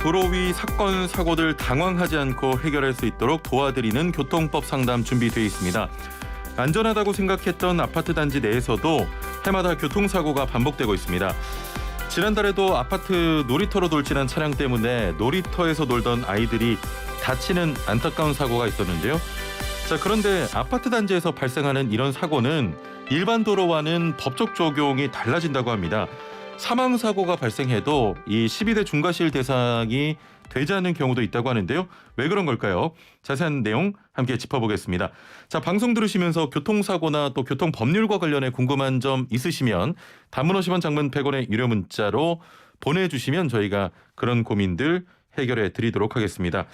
도로 위 사건 사고들 당황하지 않고 해결할 수 있도록 도와드리는 교통법 상담 준비되어 있습니다. 안전하다고 생각했던 아파트 단지 내에서도 해마다 교통사고가 반복되고 있습니다. 지난달에도 아파트 놀이터로 돌진한 차량 때문에 놀이터에서 놀던 아이들이 다치는 안타까운 사고가 있었는데요. 자, 그런데 아파트 단지에서 발생하는 이런 사고는 일반 도로와는 법적 적용이 달라진다고 합니다. 사망사고가 발생해도 이 12대 중과실 대상이 되지 않는 경우도 있다고 하는데요. 왜 그런 걸까요? 자세한 내용 함께 짚어보겠습니다. 자, 방송 들으시면서 교통사고나 또 교통법률과 관련해 궁금한 점 있으시면 단문 50원, 장문 100원의 유료 문자로 보내주시면 저희가 그런 고민들 해결해 드리도록 하겠습니다.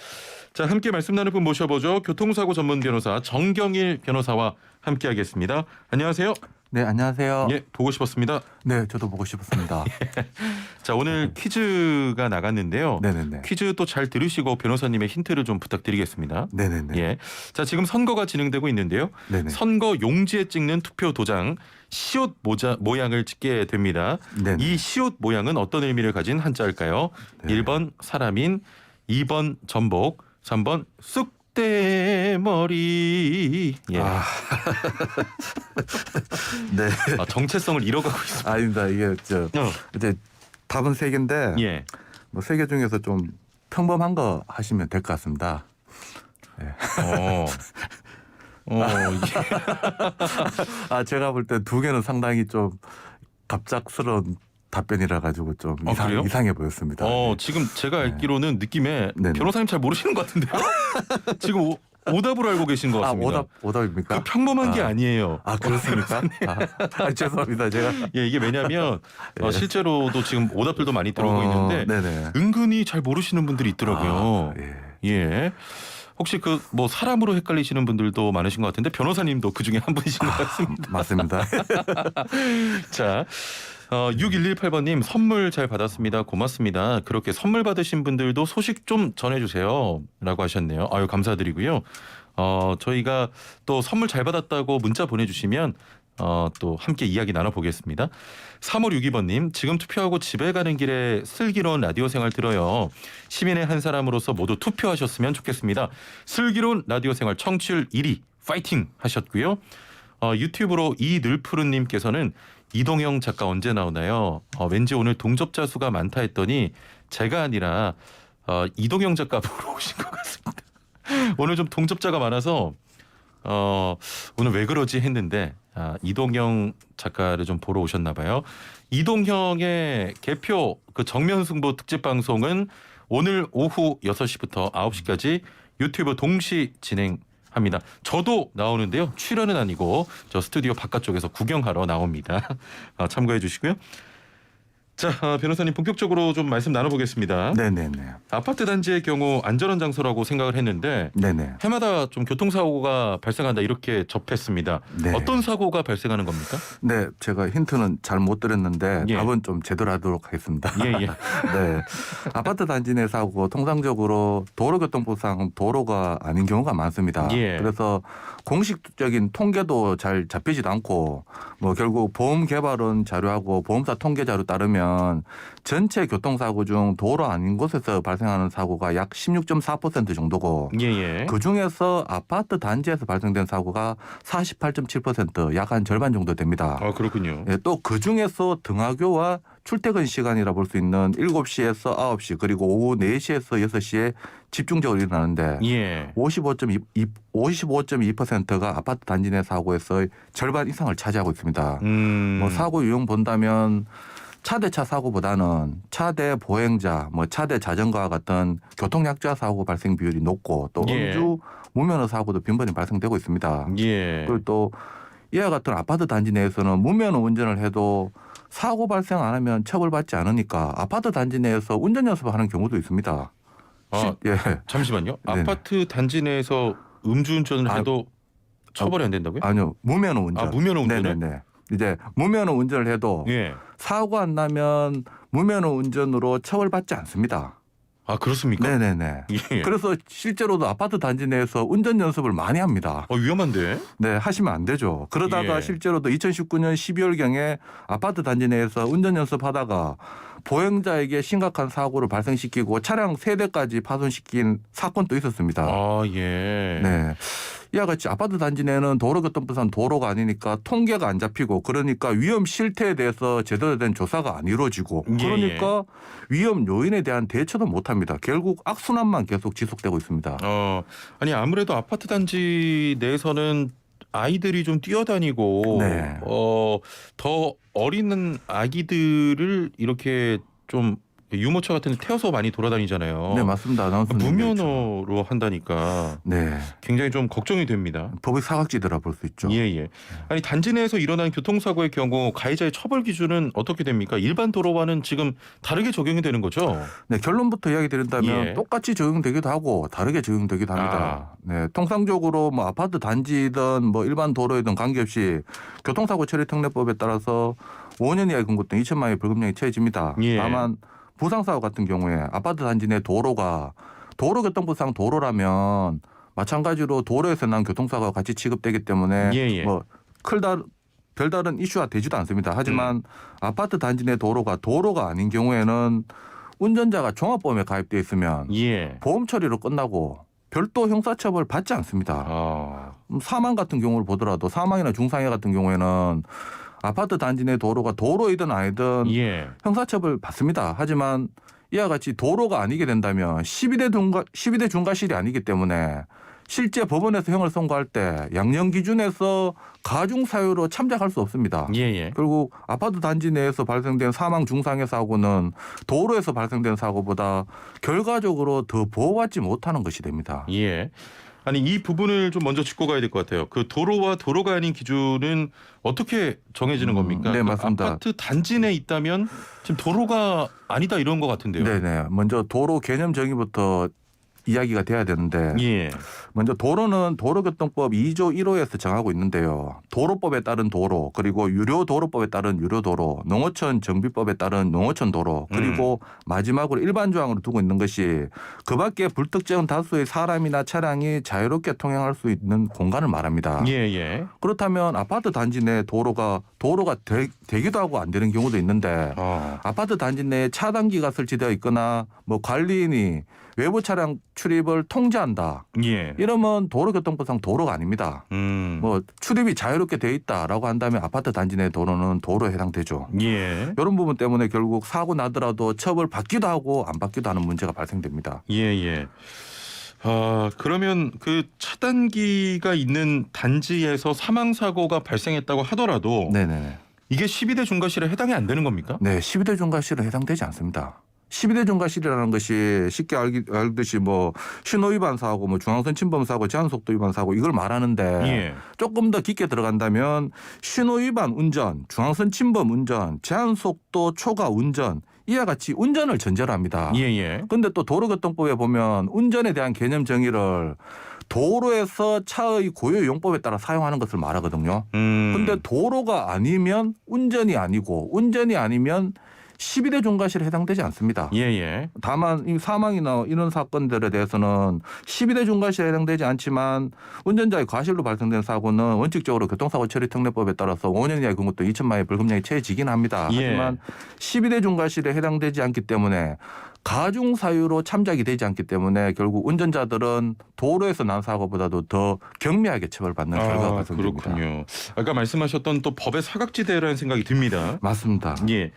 자, 함께 말씀 나눌 분 모셔보죠. 교통사고 전문 변호사 정경일 변호사와 함께 하겠습니다. 안녕하세요. 네, 안녕하세요. 예, 보고 싶었습니다. 네, 저도 보고 싶었습니다. 자, 오늘 퀴즈가 나갔는데요. 네네네. 퀴즈 또 잘 들으시고 변호사님의 힌트를 좀 부탁드리겠습니다. 네네네. 예. 자, 지금 선거가 진행되고 있는데요. 네네. 선거 용지에 찍는 투표 도장 시옷 모양을 찍게 됩니다. 네네. 이 시옷 모양은 어떤 의미를 가진 한자일까요? 네. 1번 사람인, 2번 전복, 3번 쑥대머리. 예. 네. 정체성을 잃어가고 있습니다. 아닙니다. 이게 이제 답은 세 개인데 예. 뭐 세 개 중에서 좀 평범한 거 하시면 될 것 같습니다. 네. 이게 제가 볼 때 두 개는 상당히 좀 갑작스러운 답변이라 가지고 좀 그래요? 이상해 보였습니다. 지금 제가 알기로는 느낌에 네네. 변호사님 잘 모르시는 것 같은데요. 지금 오답으로 알고 계신 것 같습니다. 오답입니까? 그 평범한 게 아니에요. 그렇습니까? 죄송합니다. 제가 예, 이게 왜냐하면 실제로도 지금 오답들도 많이 들어오고 있는데 네네. 은근히 잘 모르시는 분들이 있더라고요. 예. 예. 혹시 그 뭐 사람으로 헷갈리시는 분들도 많으신 것 같은데 변호사님도 그 중에 한 분이신 것 같습니다. 맞습니다. 자, 6118번님 선물 잘 받았습니다. 고맙습니다. 그렇게 선물 받으신 분들도 소식 좀 전해주세요. 라고 하셨네요. 아유, 감사드리고요. 저희가 또 선물 잘 받았다고 문자 보내주시면 또 함께 이야기 나눠보겠습니다. 3562번님 지금 투표하고 집에 가는 길에 슬기로운 라디오 생활 들어요. 시민의 한 사람으로서 모두 투표하셨으면 좋겠습니다. 슬기로운 라디오 생활 청취율 1위 파이팅 하셨고요. 유튜브로 이늘푸른님께서는 이동영 작가 언제 나오나요? 왠지 오늘 동접자 수가 많다 했더니 제가 아니라 이동영 작가 보러 오신 것 같습니다. 오늘 좀 동접자가 많아서 오늘 왜 그러지 했는데 이동영 작가를 좀 보러 오셨나 봐요. 이동형의 개표 그 정면승부 특집 방송은 오늘 오후 6시부터 9시까지 유튜브 동시 진행합니다. 저도 나오는데요. 출연은 아니고 저 스튜디오 바깥쪽에서 구경하러 나옵니다. 참고해 주시고요. 자, 변호사님 본격적으로 좀 말씀 나눠보겠습니다. 네네네. 아파트 단지의 경우 안전한 장소라고 생각을 했는데 네네. 해마다 좀 교통사고가 발생한다 이렇게 접했습니다. 네. 어떤 사고가 발생하는 겁니까? 네, 제가 힌트는 잘 못 드렸는데 예. 답은 좀 제대로 하도록 하겠습니다. 예. 네, 아파트 단지 내 사고 통상적으로 도로교통법상 도로가 아닌 경우가 많습니다. 예. 그래서 공식적인 통계도 잘 잡히지도 않고 뭐 결국 보험 개발원 자료하고 보험사 통계 자료 따르면 전체 교통사고 중 도로 아닌 곳에서 발생하는 사고가 약 16.4% 정도고 예. 그 중에서 아파트 단지에서 발생된 사고가 48.7% 약 한 절반 정도 됩니다. 그렇군요. 또 그 중에서 등하교와 출퇴근 시간이라 볼 수 있는 7시에서 9시 그리고 오후 4시에서 6시에 집중적으로 일어나는데 예. 55.2%가 아파트 단지 내 사고에서 절반 이상을 차지하고 있습니다. 뭐 사고 유형 본다면 차대차 사고보다는 차대 보행자, 뭐 차대 자전거와 같은 교통약자 사고 발생 비율이 높고 또 음주 무면허 사고도 빈번히 발생되고 있습니다. 예. 그리고 또 이와 같은 아파트 단지 내에서는 무면허 운전을 해도 사고 발생 안 하면 처벌받지 않으니까 아파트 단지 내에서 운전 연습하는 경우도 있습니다. 예. 잠시만요. 네네. 아파트 단지 내에서 음주운전을 해도 처벌이 안 된다고요? 아니요. 무면허 운전. 무면허 운전을? 네네네. 이제 무면허 운전을 해도 예. 사고 안 나면 무면허 운전으로 처벌받지 않습니다. 아 그렇습니까? 네네네. 예. 그래서 실제로도 아파트 단지 내에서 운전 연습을 많이 합니다. 위험한데. 네, 하시면 안 되죠. 그러다가 예. 실제로도 2019년 12월경에 아파트 단지 내에서 운전 연습하다가 보행자에게 심각한 사고를 발생시키고 차량 3대까지 파손시킨 사건도 있었습니다. 아 예. 네. 이와 같이 아파트 단지 내는 도로교통법상 도로가 아니니까 통계가 안 잡히고 그러니까 위험 실태에 대해서 제대로 된 조사가 안 이루어지고 예, 그러니까 위험 요인에 대한 대처도 못 합니다. 결국 악순환만 계속 지속되고 있습니다. 아니 아무래도 아파트 단지 내에서는 아이들이 좀 뛰어다니고 네. 더 어린 아기들을 이렇게 좀 유모차 같은 데 태워서 많이 돌아다니잖아요. 네, 맞습니다. 무면허로 한다니까 네. 굉장히 좀 걱정이 됩니다. 법의 사각지대라 볼 수 있죠. 예. 아니 단지 내에서 일어난 교통사고의 경우 가해자의 처벌 기준은 어떻게 됩니까? 일반 도로와는 지금 다르게 적용이 되는 거죠? 네, 결론부터 이야기 드린다면 예. 똑같이 적용되기도 하고 다르게 적용되기도 합니다. 네, 통상적으로 뭐 아파트 단지든 뭐 일반 도로이든 관계없이 교통사고 처리 특례법에 따라서 5년 이하의 금고 등 2천만 원의 벌금형이 처해집니다. 예. 다만 부상사고 같은 경우에 아파트 단지 내 도로가 도로교통법상 도로라면 마찬가지로 도로에서 난 교통사고가 같이 취급되기 때문에 예. 뭐 별다른 이슈가 되지도 않습니다. 하지만 아파트 단지 내 도로가 아닌 경우에는 운전자가 종합보험에 가입돼 있으면 예. 보험 처리로 끝나고 별도 형사처벌 받지 않습니다. 사망 같은 경우를 보더라도 사망이나 중상해 같은 경우에는 아파트 단지 내 도로가 도로이든 아니든 예. 형사처벌 받습니다. 하지만 이와 같이 도로가 아니게 된다면 12대 중과실이 아니기 때문에 실제 법원에서 형을 선고할 때 양형 기준에서 가중 사유로 참작할 수 없습니다. 예. 결국 아파트 단지 내에서 발생된 사망 중상해 사고는 도로에서 발생된 사고보다 결과적으로 더 보호받지 못하는 것이 됩니다. 예. 아니 이 부분을 좀 먼저 짚고 가야 될 것 같아요. 그 도로와 도로가 아닌 기준은 어떻게 정해지는 겁니까? 네, 맞습니다. 아파트 단지 내에 있다면 지금 도로가 아니다 이런 것 같은데요. 네네. 먼저 도로 개념 정의부터 이야기가 돼야 되는데 예. 먼저 도로는 도로교통법 2조 1호에서 정하고 있는데요. 도로법에 따른 도로 그리고 유료도로법에 따른 유료도로 농어촌 정비법에 따른 농어촌 도로 그리고 마지막으로 일반 조항으로 두고 있는 것이 그밖에 불특정 다수의 사람이나 차량이 자유롭게 통행할 수 있는 공간을 말합니다. 예. 그렇다면 아파트 단지 내 도로가 되기도 하고 안 되는 경우도 있는데 아파트 단지 내에 차단기가 설치되어 있거나 뭐 관리인이 외부 차량 출입을 통제한다. 예. 이러면 도로교통법상 도로가 아닙니다. 뭐 출입이 자유롭게 돼 있다라고 한다면 아파트 단지 내 도로는 도로에 해당되죠. 예. 이런 부분 때문에 결국 사고 나더라도 처벌 받기도 하고 안 받기도 하는 문제가 발생됩니다. 예. 그러면 그 차단기가 있는 단지에서 사망 사고가 발생했다고 하더라도 네네. 이게 12대 중과실에 해당이 안 되는 겁니까? 네, 12대 중과실은 해당되지 않습니다. 12대 중과실이라는 것이 쉽게 알듯이 뭐 신호위반 사고, 뭐 중앙선 침범 사고, 제한속도 위반 사고 이걸 말하는데 예. 조금 더 깊게 들어간다면 신호위반 운전, 중앙선 침범 운전, 제한속도 초과 운전 이와 같이 운전을 전제로 합니다. 예. 그런데 또 도로교통법에 보면 운전에 대한 개념 정의를 도로에서 차의 고유용법에 따라 사용하는 것을 말하거든요. 그런데 도로가 아니면 운전이 아니고 운전이 아니면 12대 중과실에 해당되지 않습니다. 예. 다만 이 사망이나 이런 사건들에 대해서는 12대 중과실에 해당되지 않지만 운전자의 과실로 발생된 사고는 원칙적으로 교통사고 처리 특례법에 따라서 5년 이하의 금고 또 2천만 원의 벌금형이 처해지긴 합니다. 예. 하지만 12대 중과실에 해당되지 않기 때문에 가중 사유로 참작이 되지 않기 때문에 결국 운전자들은 도로에서 난 사고보다도 더 경미하게 처벌받는 결과가 발생됩니다. 그렇군요. 아까 말씀하셨던 또 법의 사각지대라는 생각이 듭니다. 맞습니다. 예.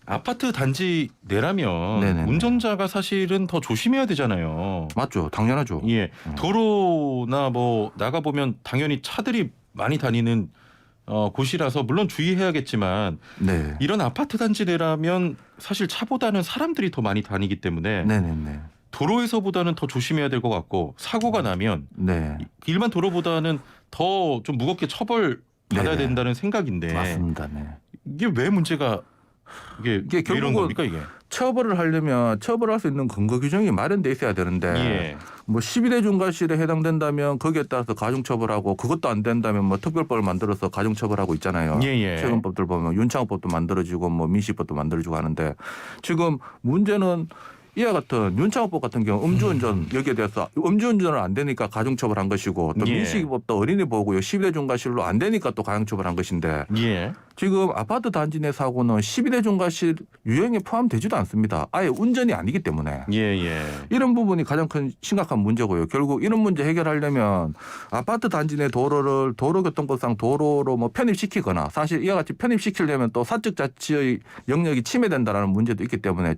아파트 단지 내라면 네네네. 운전자가 사실은 더 조심해야 되잖아요. 맞죠. 당연하죠. 예. 도로나 뭐 나가 보면 당연히 차들이 많이 다니는 곳이라서 물론 주의해야겠지만 네. 이런 아파트 단지 내라면 사실 차보다는 사람들이 더 많이 다니기 때문에 네네네. 도로에서보다는 더 조심해야 될 것 같고 사고가 나면 네. 일반 도로보다는 더 좀 무겁게 처벌 받아야 네네. 된다는 생각인데 맞습니다. 네. 이게 왜 문제가 이게 왜 이런 결국은 겁니까 이게? 처벌을 하려면 처벌할 수 있는 근거 규정이 마련돼 있어야 되는데 예. 뭐 12대 중과실에 해당된다면 거기에 따라서 가중처벌하고 그것도 안 된다면 뭐 특별법을 만들어서 가중처벌하고 있잖아요. 예. 최근 법들 보면 윤창호법도 만들어지고 뭐 민식법도 만들어지고 하는데 지금 문제는 이와 같은 윤창호법 같은 경우 음주운전 여기에 대해서 음주운전을 안 되니까 가중처벌한 것이고 또 예. 민식법도 어린이 보호구역 12대 중과실로 안 되니까 또 가중처벌한 것인데 예. 지금 아파트 단지 내 사고는 12대 중과실 유형에 포함되지도 않습니다. 아예 운전이 아니기 때문에. 예. 이런 부분이 가장 큰 심각한 문제고요. 결국 이런 문제 해결하려면 아파트 단지 내 도로를 도로교통법상 도로로 뭐 편입시키거나 사실 이와 같이 편입시키려면 또 사적 자치의 영역이 침해된다라는 문제도 있기 때문에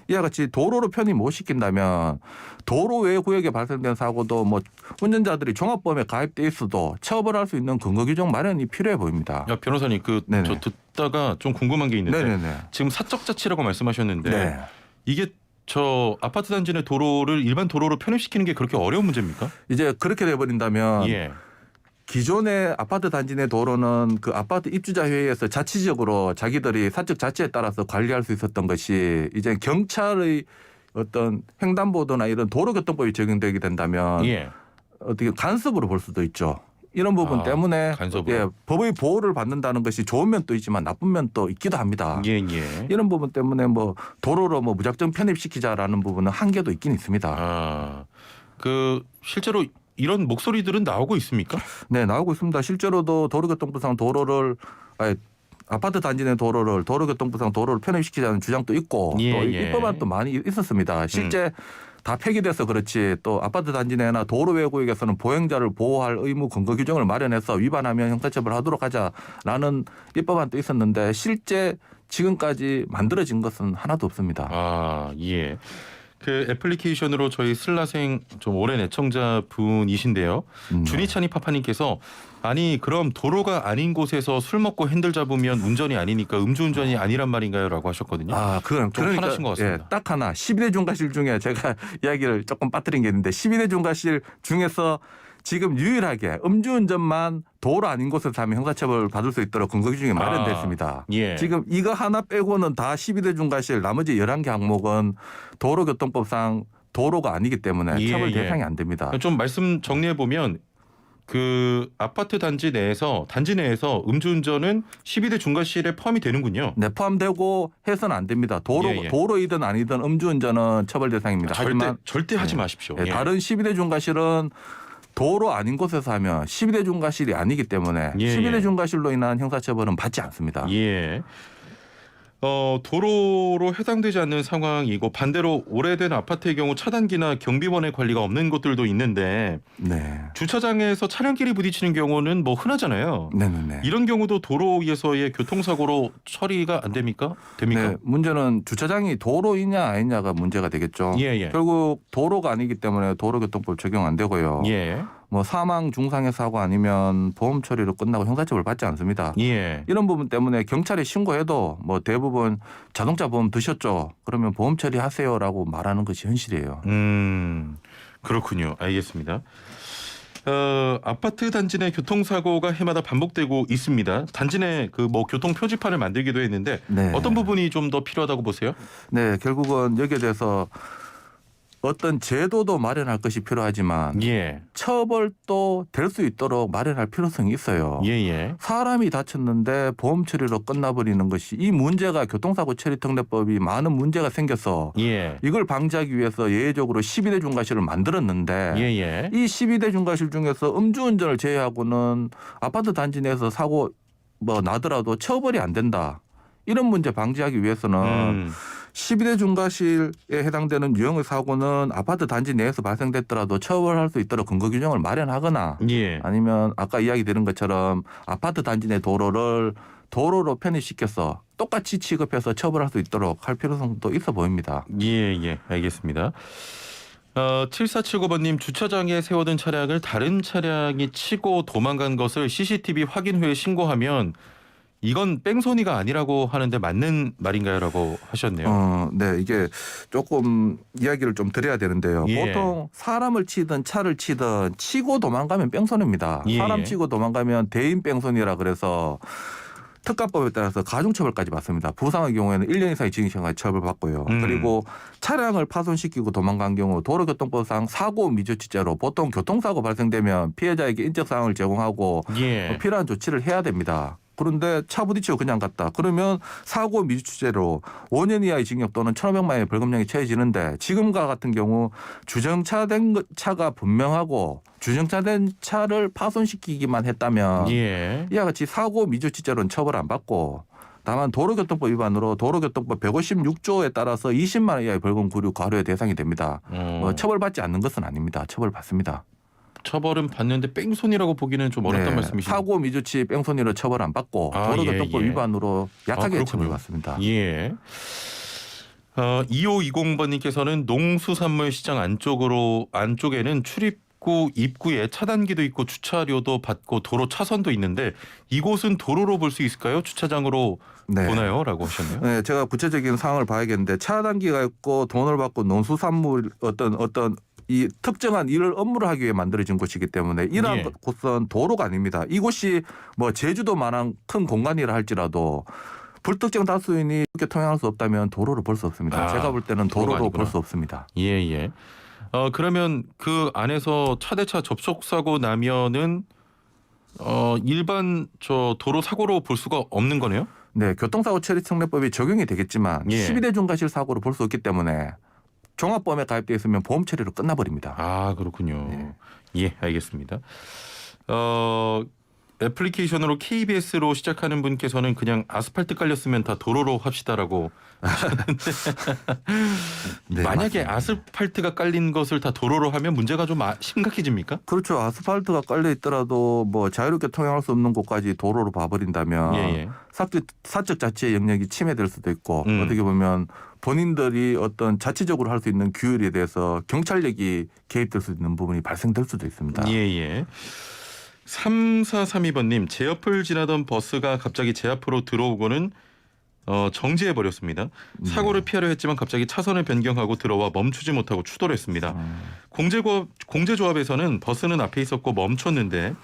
이와 같이 도로로 편입 못 시킨다면 도로 외 구역에 발생된 사고도 뭐 운전자들이 종합범에 가입돼 있어도 처벌할 수 있는 근거 규정 마련이 필요해 보입니다. 야 변호사님 저 듣다가 좀 궁금한 게 있는데 네네네. 지금 사적 자치라고 말씀하셨는데 네. 이게 저 아파트 단지 내 도로를 일반 도로로 편입시키는 게 그렇게 어려운 문제입니까? 이제 그렇게 돼버린다면 예. 기존의 아파트 단지 내 도로는 그 아파트 입주자 회의에서 자치적으로 자기들이 사적 자치에 따라서 관리할 수 있었던 것이 이제 경찰의 어떤 횡단보도나 이런 도로교통법이 적용되게 된다면 예. 어떻게 간섭으로 볼 수도 있죠. 이런 부분 때문에 간섭으로. 법의 보호를 받는다는 것이 좋은 면도 있지만 나쁜 면도 있기도 합니다. 예. 이런 부분 때문에 뭐 도로로 뭐 무작정 편입시키자라는 부분은 한계도 있긴 있습니다. 아, 실제로 이런 목소리들은 나오고 있습니까? 네, 나오고 있습니다. 실제로도 도로교통법상 아파트 단지 내 도로를 도로교통법상 도로를 편입시키자는 주장도 있고 또 입법안도 많이 있었습니다. 실제 다 폐기돼서 그렇지 또 아파트 단지 내나 도로 외 구역에서는 보행자를 보호할 의무 근거 규정을 마련해서 위반하면 형사처벌하도록 하자라는 입법안도 있었는데 실제 지금까지 만들어진 것은 하나도 없습니다. 아, 예. 그 애플리케이션으로 저희 슬라생 좀 오랜 애청자 분이신데요. 주니찬이 파파님께서 아니 그럼 도로가 아닌 곳에서 술 먹고 핸들 잡으면 운전이 아니니까 음주운전이 아니란 말인가요?라고 하셨거든요. 아, 좀 화나신 것 같습니다. 예, 딱 하나 12대 중과실 중에 제가 이야기를 조금 빠뜨린 게 있는데 12대 중과실 중에서 지금 유일하게 음주운전만 도로 아닌 곳에서 하면 형사처벌 받을 수 있도록 근거 규정이 마련됐습니다. 예. 지금 이거 하나 빼고는 다 12대 중과실 나머지 11개 항목은 도로교통법상 도로가 아니기 때문에 처벌 대상이 안 됩니다. 좀 말씀 정리해 보면 그 아파트 단지 내에서 음주운전은 12대 중과실에 포함이 되는군요. 네, 포함되고 해서는 안 됩니다. 도로이든 아니든 음주운전은 처벌 대상입니다. 하지만 절대 하지 마십시오. 네, 다른 12대 중과실은 도로 아닌 곳에서 하면 12대 중과실이 아니기 때문에 12대 중과실로 인한 형사처벌은 받지 않습니다. 예. 도로로 해당되지 않는 상황이고 반대로 오래된 아파트의 경우 차단기나 경비원의 관리가 없는 곳들도 있는데 주차장에서 차량끼리 부딪히는 경우는 뭐 흔하잖아요. 이런 경우도 도로 위에서의 교통사고로 처리가 안 됩니까? 네, 문제는 주차장이 도로이냐 아니냐가 문제가 되겠죠. 결국 도로가 아니기 때문에 도로교통법 적용 안 되고요. 뭐 사망 중상해 사고 아니면 보험 처리로 끝나고 형사처벌 받지 않습니다. 이런 부분 때문에 경찰에 신고해도 뭐 대부분 자동차 보험 드셨죠? 그러면 보험 처리하세요라고 말하는 것이 현실이에요. 그렇군요. 알겠습니다. 아파트 단지 내 교통사고가 해마다 반복되고 있습니다. 단지 내 그 뭐 교통 표지판을 만들기도 했는데 어떤 부분이 좀 더 필요하다고 보세요? 네, 결국은 여기에 대해서 어떤 제도도 마련할 것이 필요하지만 처벌도 될 수 있도록 마련할 필요성이 있어요. 사람이 다쳤는데 보험 처리로 끝나버리는 것이 이 문제가 교통사고 처리특례법이 많은 문제가 생겨서 이걸 방지하기 위해서 예외적으로 12대 중과실을 만들었는데 이 12대 중과실 중에서 음주운전을 제외하고는 아파트 단지 내에서 사고 뭐 나더라도 처벌이 안 된다. 이런 문제 방지하기 위해서는 12대 중과실에 해당되는 유형의 사고는 아파트 단지 내에서 발생됐더라도 처벌할 수 있도록 근거 규정을 마련하거나 아니면 아까 이야기 드린 것처럼 아파트 단지 내 도로를 도로로 편입시켜서 똑같이 취급해서 처벌할 수 있도록 할 필요성도 있어 보입니다. 알겠습니다. 7479번님 주차장에 세워둔 차량을 다른 차량이 치고 도망간 것을 CCTV 확인 후에 신고하면 이건 뺑소니가 아니라고 하는데 맞는 말인가요?라고 하셨네요. 네, 이게 조금 이야기를 좀 드려야 되는데요. 보통 사람을 치든 차를 치든 치고 도망가면 뺑소니입니다. 사람 치고 도망가면 대인 뺑소니라 그래서 특가법에 따라서 가중처벌까지 받습니다. 부상의 경우에는 1년 이상의 징역형까지 처벌받고요. 그리고 차량을 파손시키고 도망간 경우 도로교통법상 사고 미조치죄로 보통 교통사고 발생되면 피해자에게 인적사항을 제공하고 예. 필요한 조치를 해야 됩니다. 그런데 차 부딪히고 그냥 갔다. 그러면 사고 미주치죄로 5년 이하의 징역 또는 1,500만 원의 벌금형이 처해지는데 지금과 같은 경우 주정차된 차가 분명하고 주정차된 차를 파손시키기만 했다면 예. 이와 같이 사고 미주치죄로는 처벌 안 받고 다만 도로교통법 위반으로 도로교통법 156조에 따라서 20만 원 이하의 벌금 구류 과료의 대상이 됩니다. 뭐 처벌받지 않는 것은 아닙니다. 처벌받습니다. 처벌은 받는데 뺑소니라고 보기는 좀 어렵단 네. 말씀이시죠? 사고 미주치 뺑소니로 처벌 안 받고 도로교통법 예. 위반으로 약하게 그렇군요. 처벌받습니다. 예. 2520번님께서는 농수산물 시장 안쪽에는 출입구 입구에 차단기도 있고 주차료도 받고 도로 차선도 있는데 이곳은 도로로 볼 수 있을까요? 주차장으로 네. 보나요?라고 하셨네요. 네, 제가 구체적인 상황을 봐야겠는데 차단기가 있고 돈을 받고 농수산물 어떤 이 특정한 일을 업무를 하기 위해 만들어진 곳이기 때문에 이러한 예. 곳은 도로가 아닙니다. 이곳이 뭐 제주도만한 큰 공간이라 할지라도 불특정 다수인이 이렇게 통행할 수 없다면 도로를 볼 수 없습니다. 제가 볼 때는 도로로 볼 수 없습니다. 예. 그러면 그 안에서 차대차 접촉 사고 나면은 일반 저 도로 사고로 볼 수가 없는 거네요? 네, 교통사고 처리특례법이 적용이 되겠지만 예. 12대 중과실 사고로 볼 수 없기 때문에 종합보험에 가입되어 있으면 보험 처리로 끝나버립니다. 아, 그렇군요. 예, 알겠습니다. 애플리케이션으로 KBS로 시작하는 분께서는 그냥 아스팔트 깔렸으면 다 도로로 합시다라고 하셨는데 네, 만약에 맞습니다. 아스팔트가 깔린 것을 다 도로로 하면 문제가 좀 심각해집니까? 그렇죠. 아스팔트가 깔려 있더라도 뭐 자유롭게 통행할 수 없는 곳까지 도로로 봐버린다면 예. 사적 자치의 영역이 침해될 수도 있고 어떻게 보면 본인들이 어떤 자치적으로 할 수 있는 규율에 대해서 경찰력이 개입될 수 있는 부분이 발생될 수도 있습니다. 예. 3432번님 제 옆을 지나던 버스가 갑자기 제 앞으로 들어오고는 정지해 버렸습니다. 사고를 피하려 했지만 갑자기 차선을 변경하고 들어와 멈추지 못하고 추돌을 했습니다. 공제조합에서는 버스는 앞에 있었고 멈췄는데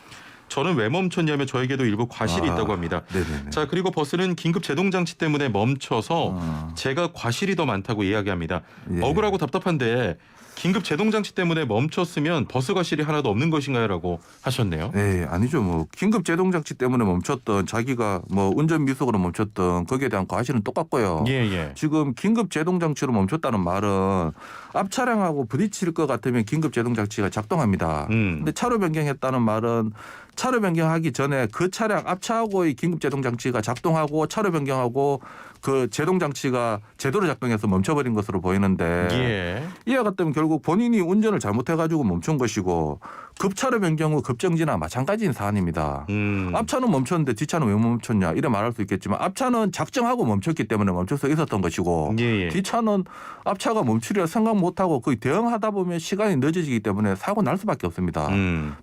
저는 왜 멈췄냐며 저에게도 일부 과실이 있다고 합니다. 네네네. 자, 그리고 버스는 긴급 제동장치 때문에 멈춰서 제가 과실이 더 많다고 이야기합니다. 예. 억울하고 답답한데 긴급 제동장치 때문에 멈췄으면 버스 과실이 하나도 없는 것인가요?라고 하셨네요. 네, 아니죠. 뭐 긴급 제동장치 때문에 멈췄던 자기가 뭐 운전 미숙으로 멈췄던 거기에 대한 과실은 똑같고요. 예. 지금 긴급 제동장치로 멈췄다는 말은 앞 차량하고 부딪힐 것 같으면 긴급 제동장치가 작동합니다. 근데 차로 변경했다는 말은 차로 변경하기 전에 그 차량 앞차하고의 긴급 제동장치가 작동하고 차로 변경하고 그 제동장치가 제대로 작동해서 멈춰버린 것으로 보이는데 예. 이와 같으면 결국 본인이 운전을 잘못해가지고 멈춘 것이고 급차로 변경 후 급정지나 마찬가지인 사안입니다. 앞차는 멈췄는데 뒷차는 왜 멈췄냐 이래 말할 수 있겠지만 앞차는 작정하고 멈췄기 때문에 멈출 수 있었던 것이고 예. 뒷차는 앞차가 멈추려 생각 못하고 거의 대응하다 보면 시간이 늦어지기 때문에 사고 날 수밖에 없습니다.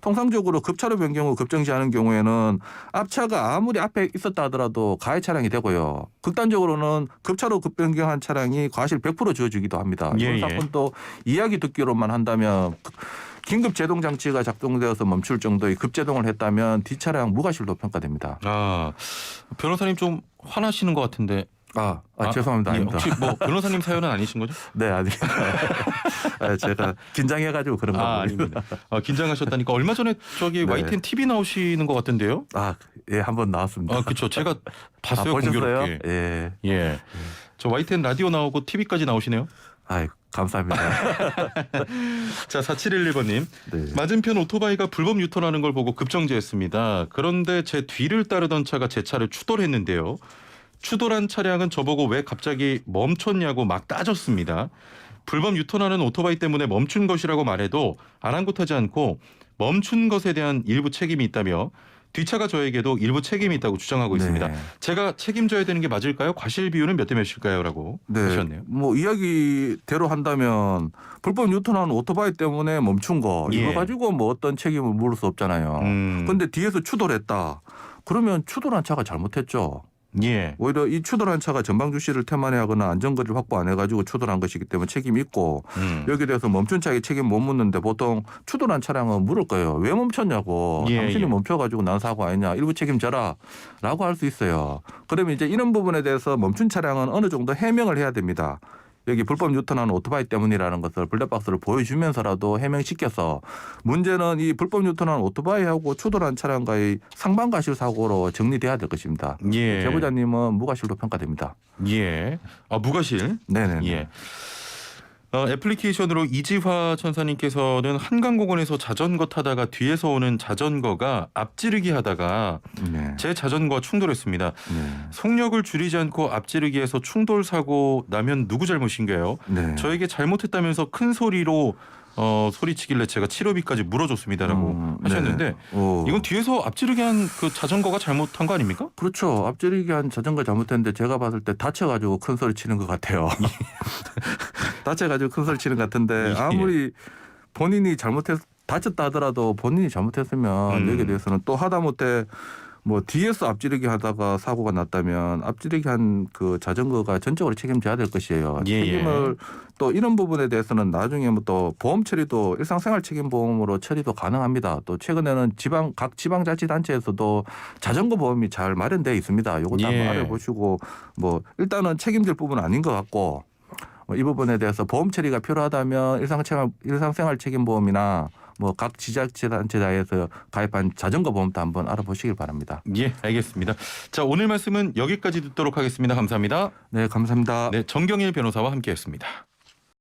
통상적으로 급차로 변경 후 급정지하는 경우에는 앞차가 아무리 앞에 있었다 하더라도 가해 차량이 되고요. 극단적으로는 급차로 급변경한 차량이 과실 100% 지어주기도 합니다. 이번 사건도 이야기 듣기로만 한다면 긴급 제동 장치가 작동되어서 멈출 정도의 급제동을 했다면 뒷차량 무과실로 평가됩니다. 아, 변호사님 좀 화나시는 것 같은데. 죄송합니다. 예, 아닙니다. 혹시 뭐 변호사님 사연은 아니신 거죠? 네, 아닙니다. 제가 긴장해가지고 그런 겁니다. 아닙니다. 긴장하셨다니까 얼마 전에 저기 네. YTN TV 나오시는 것 같은데요? 예, 한번 나왔습니다. 그렇죠. 제가 봤어요. 보셨어요? 공교롭게. 예. 저 YTN 라디오 나오고 TV까지 나오시네요. 감사합니다. 자, 4711번님. 네. 맞은편 오토바이가 불법 유턴하는 걸 보고 급정지했습니다. 그런데 제 뒤를 따르던 차가 제 차를 추돌했는데요. 추돌한 차량은 저보고 왜 갑자기 멈췄냐고 막 따졌습니다. 불법 유턴하는 오토바이 때문에 멈춘 것이라고 말해도 아랑곳하지 않고 멈춘 것에 대한 일부 책임이 있다며 뒷차가 저에게도 일부 책임이 있다고 주장하고 있습니다. 제가 책임져야 되는 게 맞을까요? 과실 비율은 몇 대 몇일까요? 라고 하셨네요. 뭐 이야기대로 한다면 불법 유턴하는 오토바이 때문에 멈춘 거 이거 가지고 뭐 어떤 책임을 물을 수 없잖아요. 그런데 뒤에서 추돌했다. 그러면 추돌한 차가 잘못했죠. 예. 오히려 이 추돌한 차가 전방 주시를 태만해하거나 안전거리를 확보 안 해가지고 추돌한 것이기 때문에 책임이 있고 여기에 대해서 멈춘 차에 책임 못 묻는데 보통 추돌한 차량은 물을 거예요. 왜 멈췄냐고. 예, 당신이 예. 멈춰가지고 난 사고 아니냐. 일부 책임져라라고 할 수 있어요. 그러면 이제 이런 부분에 대해서 멈춘 차량은 어느 정도 해명을 해야 됩니다. 여기 불법 유턴하는 오토바이 때문이라는 것을 블랙박스를 보여주면서라도 해명시켜서 문제는 이 불법 유턴하는 오토바이하고 추돌한 차량과의 상반과실 사고로 정리돼야 될 것입니다. 예. 제보자님은 무과실로 평가됩니다. 예. 아, 무과실. 네네. 예. 애플리케이션으로 이지화 천사님께서는 한강공원에서 자전거 타다가 뒤에서 오는 자전거가 앞지르기 하다가 네. 제 자전거와 충돌했습니다. 네. 속력을 줄이지 않고 앞지르기해서 충돌 사고 나면 누구 잘못인가요? 네. 저에게 잘못했다면서 큰 소리로 소리치길래 제가 치료비까지 물어줬습니다라고 하셨는데 이건 뒤에서 앞지르기 한 그 자전거가 잘못한 거 아닙니까? 그렇죠. 앞지르기 한 자전거 잘못했는데 제가 봤을 때 다쳐가지고 큰 소리 치는 것 같아요. 다쳐가지고 큰 소리 치는 것 같은데 아무리 본인이 다쳤다 하더라도 본인이 잘못했으면 여기에 대해서는 또 하다못해 뭐 뒤에서 앞지르기 하다가 사고가 났다면 앞지르기 한 그 자전거가 전적으로 책임져야 될 것이에요. 예, 책임을 또 이런 부분에 대해서는 나중에 뭐 또 보험 처리도 일상생활 책임 보험으로 처리도 가능합니다. 또 최근에는 각 지방자치단체에서도 자전거 보험이 잘 마련되어 있습니다. 이것도 한번 알아보시고 뭐 일단은 책임질 부분은 아닌 것 같고 이 부분에 대해서 보험 처리가 필요하다면 일상생활 책임 보험이나 뭐 각 지자체단체에서 가입한 자전거 보험도 한번 알아보시길 바랍니다. 예, 알겠습니다. 자, 오늘 말씀은 여기까지 듣도록 하겠습니다. 감사합니다. 네, 감사합니다. 네, 정경일 변호사와 함께했습니다.